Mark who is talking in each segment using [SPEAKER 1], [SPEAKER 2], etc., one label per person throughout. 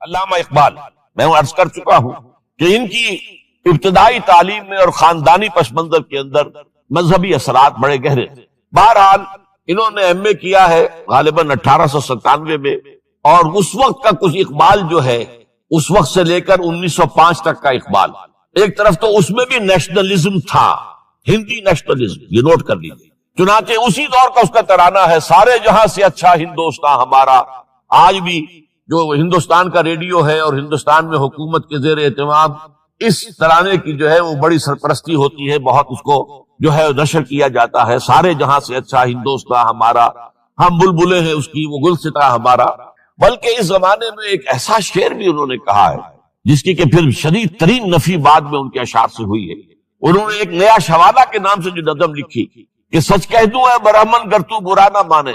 [SPEAKER 1] علامہ اقبال، میں عرض کر چکا ہوں کہ ان کی ابتدائی تعلیم میں اور خاندانی پس منظر کے اندر مذہبی اثرات بڑے گہرے تھے۔ بہرحال انہوں نے ایم اے کیا ہے غالباً 1897 میں، اور اس وقت کا کچھ اقبال جو ہے اس وقت سے لے کر 1905 تک کا اقبال، ایک طرف تو اس میں بھی نیشنلزم تھا، ہندی نیشنلزم، یہ نوٹ کر لیجیے۔ چنانچہ اسی دور کا اس کا ترانہ ہے، سارے جہاں سے اچھا ہندوستان ہمارا۔ آج بھی جو ہندوستان کا ریڈیو ہے اور ہندوستان میں حکومت کے زیر اہتمام اس ترانے کی جو ہے وہ بڑی سرپرستی ہوتی ہے، بہت اس کو جو ہے نشر کیا جاتا ہے، سارے جہاں سے اچھا ہندوستان ہمارا، ہم بلبلیں ہیں اس کی وہ گلستاں ہمارا۔ بلکہ اس زمانے میں ایک ایسا شعر بھی انہوں نے کہا ہے جس کی کہ پھر شدید ترین نفی بعد میں ان کے اشعار سے ہوئی ہے۔ انہوں نے ایک نیا شوالہ کے نام سے جو نظم لکھی کہ سچ کہہ دوں اے برہمن گر تو برا نہ مانے،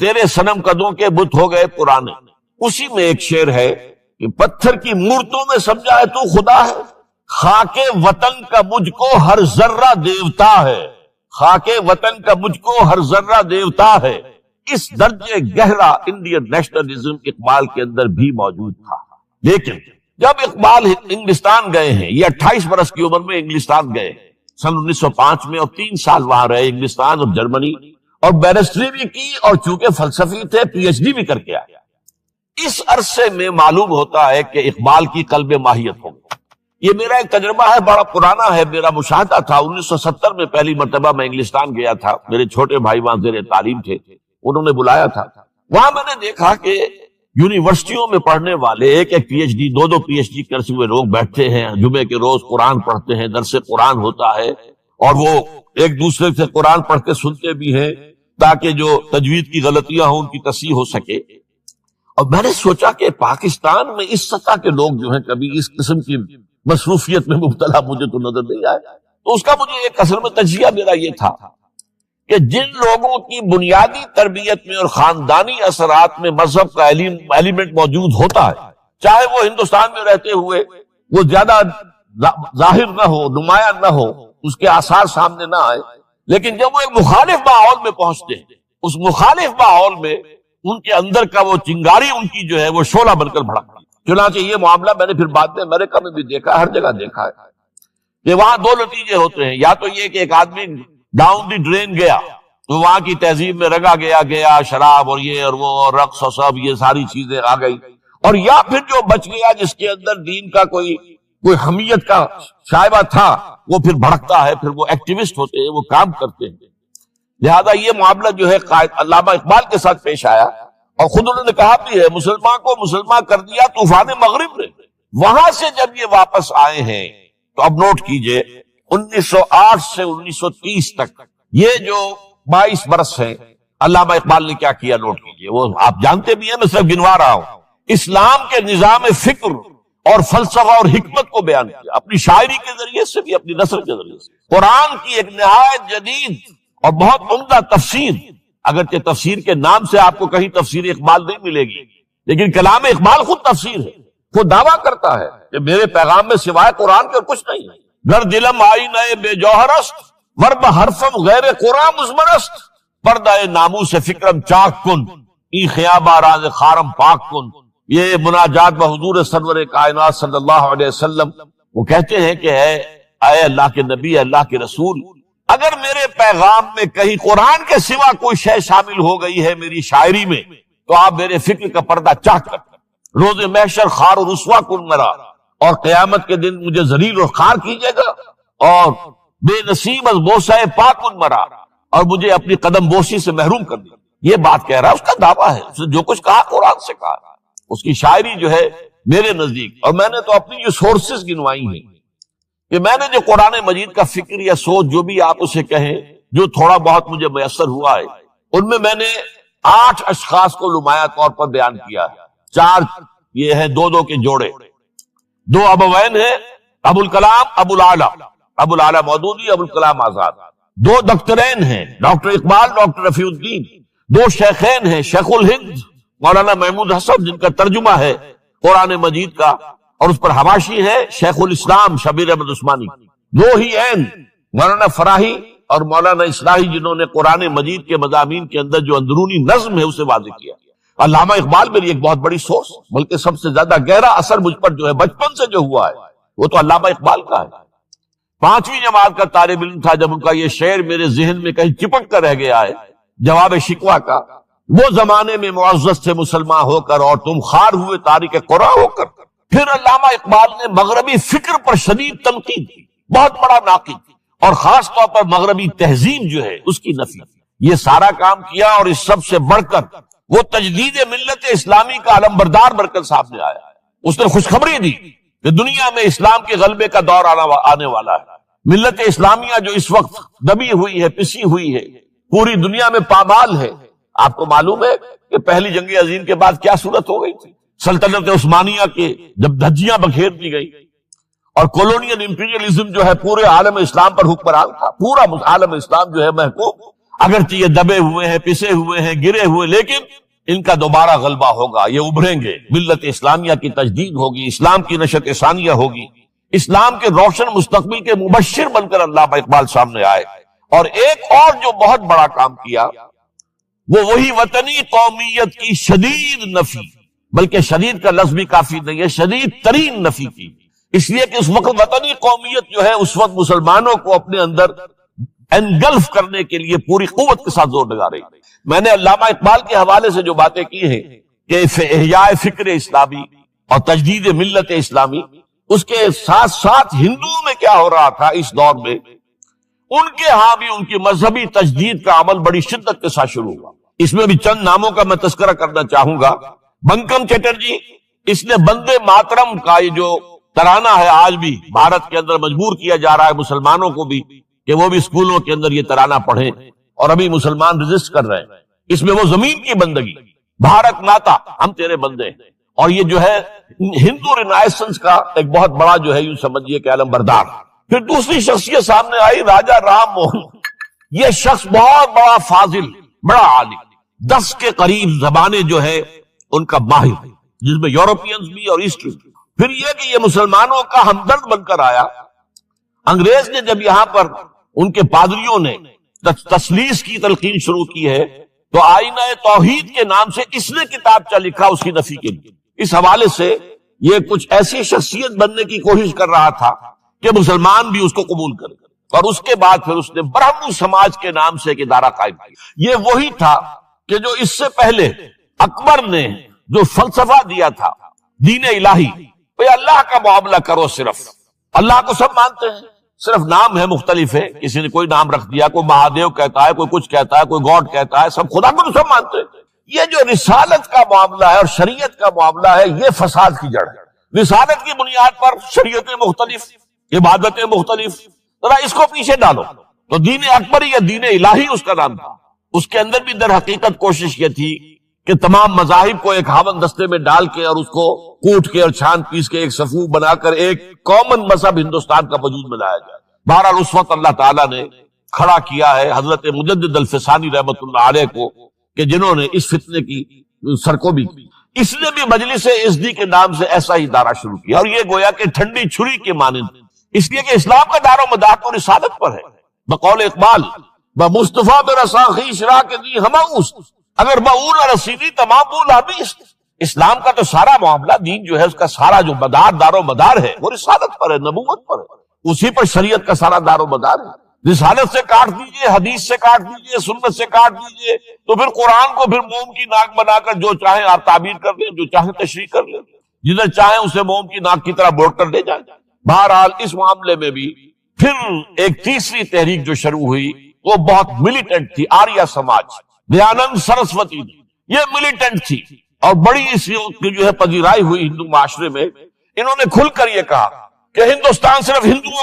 [SPEAKER 1] تیرے صنم قدوں کے بت ہو گئے پرانے۔ اسی میں ایک شعر ہے کہ پتھر کی مورتوں میں سمجھا ہے تو خدا ہے، خاک وطن کا مجھ کو ہر ذرہ دیوتا ہے، خاک وطن کا مجھ کو ہر ذرہ دیوتا ہے۔ اس درجے گہرا انڈین نیشنلزم اقبال کے اندر بھی موجود تھا۔ لیکن جب اقبال انگلستان گئے ہیں، یہ 28 برس کی عمر میں انگلستان گئے سن 1905 میں، اور 3 سال وہاں رہے انگلستان اور جرمنی، اور بیرسٹری بھی کی، اور چونکہ فلسفی تھے پی ایچ ڈی بھی کر کے آیا۔ اس عرصے میں معلوم ہوتا ہے کہ اقبال کی قلب ماہیت ہو گئی۔ یہ میرا ایک تجربہ ہے، بڑا پرانا ہے، میرا مشاہدہ تھا۔ 1970 میں پہلی مرتبہ میں انگلستان گیا تھا، میرے چھوٹے بھائی وہاں زیر تعلیم تھے، انہوں نے بلایا تھا۔ وہاں میں نے دیکھا کہ یونیورسٹیوں میں پڑھنے والے ایک ایک P H D, 2 P H D کرتے ہوئے لوگ بیٹھتے ہیں، جمعے کے روز قرآن پڑھتے ہیں، درس قرآن ہوتا ہے، اور وہ ایک دوسرے سے قرآن پڑھ کے سنتے بھی ہیں تاکہ جو تجوید کی غلطیاں ہوں ان کی تصحیح ہو سکے۔ اور میں نے سوچا کہ پاکستان میں اس سطح کے لوگ جو ہیں کبھی اس قسم کی مصروفیت میں مبتلا مجھے تو نظر نہیں آئے۔ تو اس کا مجھے ایک اصل میں تجزیہ میرا یہ تھا کہ جن لوگوں کی بنیادی تربیت میں اور خاندانی اثرات میں مذہب کا ایلیمنٹ موجود ہوتا ہے، چاہے وہ ہندوستان میں رہتے ہوئے وہ زیادہ ظاہر نہ ہو، نمایاں نہ ہو، اس کے آثار سامنے نہ آئے، لیکن جب وہ ایک مخالف ماحول میں پہنچتے ہیں، اس مخالف ماحول میں ان کے اندر کا وہ چنگاری ان کی جو ہے وہ شعلہ بن کر بھڑکتی ہے۔ چنانچہ یہ معاملہ میں نے پھر بعد میں امریکہ میں بھی دیکھا، ہر جگہ دیکھا ہے کہ وہاں 2 نتیجے ہوتے ہیں، یا تو یہ کہ ایک آدمی ڈاؤن دی ڈرین گیا تو وہاں کی تہذیب میں رگا گیا شراب اور یہ اور وہ اور رقص اور سب یہ ساری چیزیں آ گئی، اور یا پھر جو بچ گیا جس کے اندر دین کا کوئی حمیت کا شائبہ تھا وہ پھر بھڑکتا ہے، پھر وہ ایکٹیوسٹ ہوتے ہیں، وہ کام کرتے ہیں۔ لہذا یہ معاملہ جو ہے علامہ اقبال کے ساتھ پیش آیا، اور خود انہوں نے کہا بھی ہے مسلمان کو مسلمان کر دیا طوفان مغرب نے۔ وہاں سے جب یہ واپس آئے ہیں تو اب نوٹ کیجئے 1908 سے 1930 تک یہ جو 22 برس ہیں، علامہ اقبال نے کیا کیا نوٹ کیجئے۔ وہ آپ جانتے بھی ہیں، میں صرف گنوا رہا ہوں۔ اسلام کے نظام فکر اور فلسفہ اور حکمت کو بیان کیا، اپنی شاعری کے ذریعے سے بھی، اپنی نثر کے ذریعے سے۔ قرآن کی ایک نہایت جدید اور بہت عمدہ تفسیر، اگرچہ تفسیر کے نام سے آپ کو کہیں تفسیر اقبال نہیں ملے گی، لیکن کلام اقبال خود تفسیر ہے۔ وہ دعویٰ کرتا ہے کہ میرے پیغام میں سوائے قرآن کے کچھ نہیں ہے۔ گر دلم آئی نئے بے جوہر است، ورب حرفم غیر قرآن مزمرست، پردہ ناموس فکرم چاک کن، ای خیابہ راز خارم پاک کن۔ یہ مناجات بحضور سرور کائنات صلی اللہ علیہ وسلم، وہ کہتے ہیں کہ اے اللہ کے نبی، اللہ کے رسول، اگر میرے پیغام میں کہیں قرآن کے سوا کوئی شے شامل ہو گئی ہے میری شاعری میں تو آپ میرے فکر کا پردہ چاک کر روز محشر خار و رسوا کن مرا، اور قیامت کے دن مجھے ذلیل اور خار کیجیے گا، اور بے نصیب از بوسہ پاک کن مرا، اور مجھے اپنی قدم بوسی سے محروم کر دیا۔ یہ بات کہہ رہا ہے، اس کا دعویٰ ہے، اس نے جو کچھ کہا قرآن سے کہا۔ اس کی شاعری جو ہے میرے نزدیک، اور میں نے تو اپنی جو سورسز گنوائی ہیں کہ میں نے جو قرآن مجید کا فکر یا سوچ جو بھی آپ اسے کہیں، جو تھوڑا بہت مجھے میسر ہوا ہے، ان میں نے 8 اشخاص کو نمایاں طور پر بیان کیا ہے۔ 4 یہ ہیں 2 کے جوڑے، 2 ابوین ہیں، ابو الکلام ابو العلا مودودی، ابو الکلام آزاد۔ 2 دکترین ہیں، ڈاکٹر اقبال، ڈاکٹر رفیع الدین۔ 2 شیخین ہیں، شیخ الہند مولانا محمود حسن، جن کا ترجمہ ہے قرآن مجید کا، اور اس پر حواشی ہے شیخ الاسلام شبیر احمد عثمانی۔ 2 ہی عین، مولانا فراہی اور مولانا اصلاحی، جنہوں نے قرآن مجید کے مضامین کے اندر جو اندرونی نظم ہے اسے واضح کیا۔ علامہ اقبال میری ایک بہت بڑی سورس، بلکہ سب سے زیادہ گہرا اثر مجھ پر جو ہے بچپن سے جو ہوا ہے وہ تو علامہ اقبال کا ہے۔ 5ویں جماعت کا طالب علم تھا جب ان کا یہ شعر میرے ذہن میں کہیں چپک کر رہ گیا ہے، جواب شکوہ کا، وہ زمانے میں معزز تھے مسلمان ہو کر اور تم خار ہوئے تارک قرآن ہو کر۔ پھر علامہ اقبال نے مغربی فکر پر شدید تنقید کی، بہت بڑا ناقد، اور خاص طور پر مغربی تہذیب جو ہے اس کی نفی۔ یہ سارا کام کیا اور اس سب سے بڑھ کر وہ تجدید ملت اسلامی کا علمبردار بن کر سامنے آیا۔ اس نے خوشخبری دی کہ دنیا میں اسلام کے غلبے کا دور آنے والا ہے۔ ملت اسلامیہ جو اس وقت دبی ہوئی ہے، پسی ہوئی ہے، پوری دنیا میں پامال ہے۔ آپ کو معلوم ہے کہ پہلی جنگ عظیم کے بعد کیا صورت ہو گئی تھی؟ سلطنت عثمانیہ کے جب دھجیاں بکھیر دی گئی اور کولونیل امپیریلزم جو ہے پورے عالم اسلام پر حکمران تھا، پورا عالم اسلام جو ہے محکوم، اگرچہ یہ دبے ہوئے ہیں، پسے ہوئے ہیں، گرے ہوئے، لیکن ان کا دوبارہ غلبہ ہوگا، یہ ابھریں گے، ملت اسلامیہ کی تجدید ہوگی، اسلام کی نشت ثانیہ ہوگی، اسلام کے روشن مستقبل کے مبشر بن کر علامہ اقبال سامنے آئے۔ اور ایک اور جو بہت بڑا کام کیا وہ وہی وطنی قومیت کی شدید نفی، بلکہ شدید کا لفظ بھی کافی نہیں ہے، شدید ترین نفی کی، اس لیے کہ اس وقت وطنی قومیت جو ہے اس وقت مسلمانوں کو اپنے اندر انگلف کرنے کے لیے پوری قوت کے ساتھ زور لگا رہی۔ میں نے علامہ اقبال کے حوالے سے جو باتیں کی ہیں کہ احیاء فکر اسلامی اور تجدید ملت اسلامی، اس کے ساتھ ساتھ ہندوؤں میں کیا ہو رہا تھا اس دور میں، ان کے ہاں بھی ان کی مذہبی تجدید کا عمل بڑی شدت کے ساتھ شروع ہوا۔ اس میں بھی چند ناموں کا میں تذکرہ کرنا چاہوں گا۔ بنکم چٹرجی، اس نے بندے ماترم کا یہ جو ترانہ ہے آج بھی بھارت کے اندر مجبور کیا جا رہا ہے مسلمانوں کو بھی کہ وہ بھی اسکولوں کے اندر یہ ترانہ پڑھیں، اور ابھی مسلمان رجسٹ کر رہے ہیں۔ اس میں وہ زمین کی بندگی، بھارت ماتا ہم تیرے بندے ہیں، اور یہ جو ہے ہندو رینائسنس کا ایک بہت بڑا جو ہے یوں سمجھیے کہ علم بردار۔ پھر دوسری شخصیت سامنے آئی، راجا رام موہن۔ یہ شخص بہت بڑا فاضل، بڑا عالم، 10 کے قریب زبانیں جو ہے ان کا ماہر، جس میں یورپینز بھی اور ایسٹری۔ پھر یہ کہ یہ مسلمانوں کا ہمدرد بن کر آیا۔ انگریز نے جب یہاں پر ان کے پادریوں نے تسلیس کی تلقین شروع کی ہے تو آئینہ توحید کے نام سے اس نے کتابچہ لکھا اس کی نفی کے لیے۔ اس حوالے سے یہ کچھ ایسی شخصیت بننے کی کوشش کر رہا تھا کہ مسلمان بھی اس کو قبول کریں، اور اس کے بعد پھر اس نے برہمو سماج کے نام سے ایک ادارہ قائم کیا۔ یہ وہی تھا کہ جو اس سے پہلے اکبر نے جو فلسفہ دیا تھا دین الہی، بھئی اللہ کا معاملہ کرو، صرف اللہ کو سب مانتے ہیں، صرف نام ہے مختلف ہے، کسی نے کوئی نام رکھ دیا، کوئی مہادیو کہتا ہے، کوئی کچھ کہتا ہے، کوئی گاڈ کہتا ہے، سب خدا کو تو سب مانتے ہیں۔ یہ جو رسالت کا معاملہ ہے اور شریعت کا معاملہ ہے، یہ فساد کی جڑ ہے۔ رسالت کی بنیاد پر شریعتیں مختلف، عبادتیں مختلف، ذرا اس کو پیچھے ڈالو۔ تو دین اکبری یا دین الہی اس کا نام تھا۔ اس کے اندر بھی در حقیقت کوشش یہ تھی کہ تمام مذاہب کو ایک ہاون دستے میں ڈال کے اور اس کو کوٹ کے اور چھان پیس کے ایک صفوف بنا کر ایک کامن مذہب ہندوستان کا وجود میں لایا جائے۔ بہرحال اس وقت اللہ تعالیٰ نے کھڑا کیا ہے حضرت مجدد الفسانی رحمۃ اللہ علیہ کو، کہ جنہوں نے اس فتنے کی سرکوبی کی۔ اس نے بھی مجلس ازدی کے نام سے ایسا ہی ادارہ شروع کیا، اور یہ گویا کہ ٹھنڈی چھری کے مانند، اس لیے کہ اسلام کا دار و مدار تو رسالت پر ہے۔ بقول اقبال، بمصطفیٰ برساں خویش را کے دی ہماؤس، اگر بؤول رسیدی تمام بول حبیث۔ اسلام کا تو سارا معاملہ، دین جو ہے اس کا سارا جو مدار، دار و مدار ہے وہ رسالت پر ہے، نبوت پر ہے، اسی پر شریعت کا سارا دار و مدار ہے۔ رسالت سے کاٹ دیجئے، حدیث سے کاٹ دیجئے، سنت سے کاٹ دیجئے، تو پھر قرآن کو پھر موم کی ناک بنا کر جو چاہیں آپ تعبیر کر لیں، جو چاہیں تشریح کر لیں، جدھر چاہیں اسے موم کی ناک کی طرح بوڑ کر لے جائیں۔ بہرحال اس معاملے میں بھی پھر ایک تیسری تحریک جو شروع ہوئی وہ بہت ملیٹنٹ تھی، آریہ سماج، دیانند سرسوتی، یہ ملیٹنٹ تھی اور بڑی اس کی جو ہے پذیرائی ہوئی ہندو معاشرے میں۔ انہوں نے کھل کر یہ کہا کہ ہندوستان صرف ہندوؤں